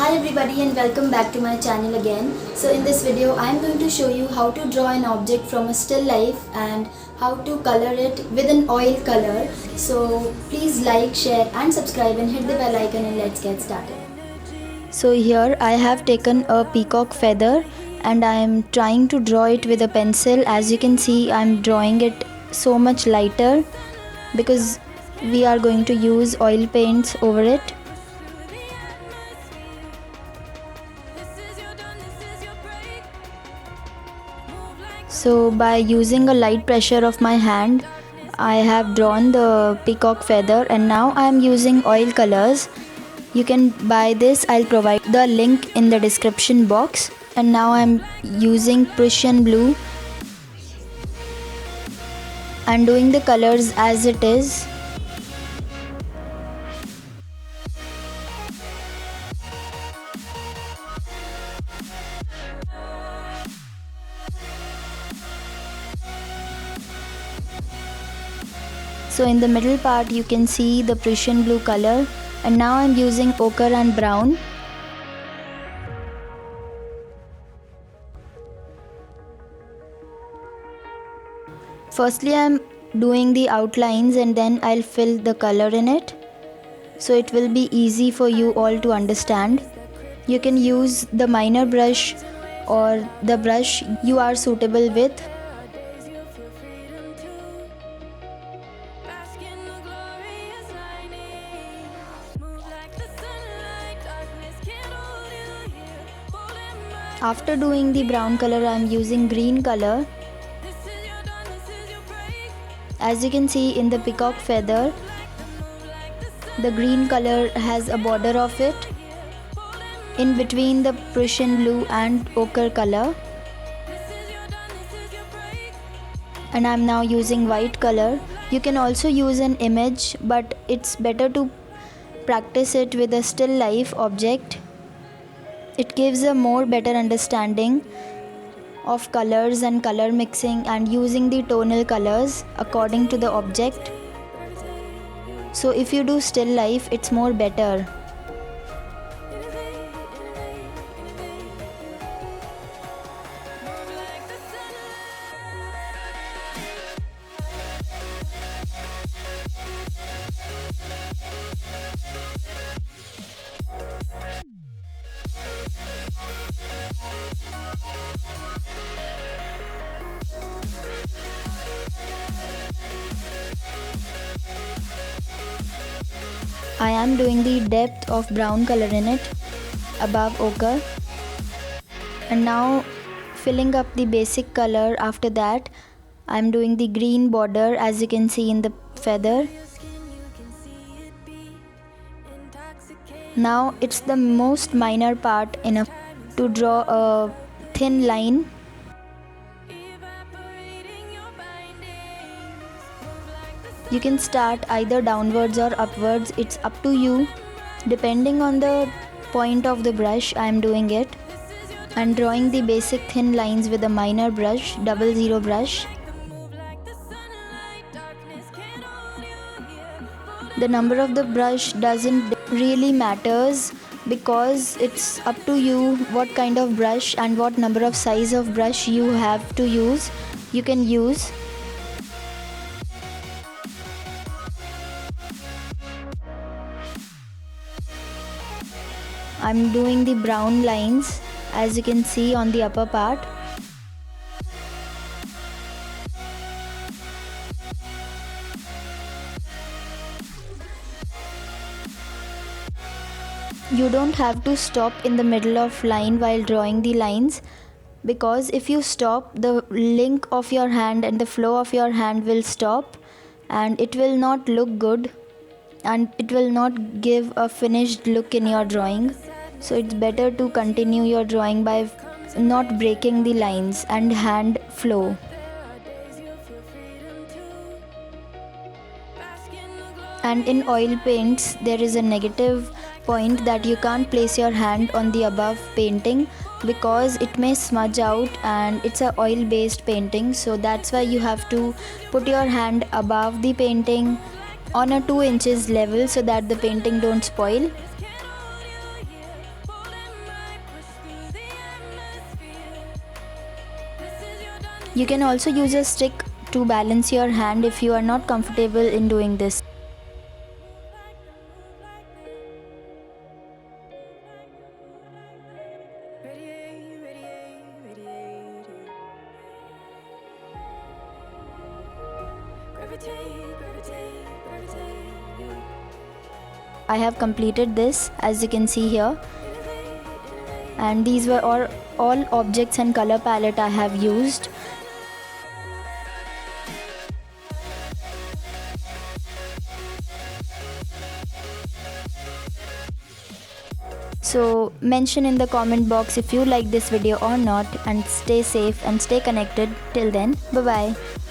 Hi everybody and welcome back to my channel again. So in this video I am going to show you how to draw an object from a still life and how to color it with an oil color. So please like, share and subscribe and hit the bell icon and let's get started. So here I have taken a peacock feather and I am trying to draw it with a pencil. As you can see, I am drawing it so much lighter because we are going to use oil paints over it. So by using a light pressure of my hand, I have drawn the peacock feather and now I am using oil colors. You can buy this, I'll provide the link in the description box. And now I am using Prussian blue and doing the colors as it is. So in the middle part you can see the Prussian blue color and now I am using ochre and brown. Firstly I am doing the outlines and then I'll fill the color in it. So it will be easy for you all to understand. You can use the minor brush or the brush you are suitable with. After doing the brown color, I am using green color. As you can see in the peacock feather, the green color has a border of it in between the Prussian blue and ochre color. And I am now using white color. You can also use an image, but it's better to practice it with a still life object. It gives a more better understanding of colors and color mixing and using the tonal colors according to the object. So if you do still life, it's more better. I am doing the depth of brown color in it above ochre and now filling up the basic color. After that I am doing the green border as you can see in the feather. Now it's the most minor part to draw a thin line. You can start either downwards or upwards, it's up to you. Depending on the point of the brush, I am doing it. And drawing the basic thin lines with a minor brush, 00 brush. The number of the brush doesn't really matters because it's up to you what kind of brush and what number of size of brush you have to use. You can use. I'm doing the brown lines as you can see on the upper part. You don't have to stop in the middle of line while drawing the lines, because if you stop, the link of your hand and the flow of your hand will stop and it will not look good and it will not give a finished look in your drawing. So it's better to continue your drawing by not breaking the lines and hand flow. And in oil paints there is a negative point that you can't place your hand on the above painting because it may smudge out and it's a oil based painting. So that's why you have to put your hand above the painting on a 2 inches level so that the painting don't spoil. You can also use a stick to balance your hand if you are not comfortable in doing this. I have completed this, as you can see here, and these were all objects and color palette I have used. So mention in the comment box if you like this video or not, and stay safe and stay connected. Till then, bye bye.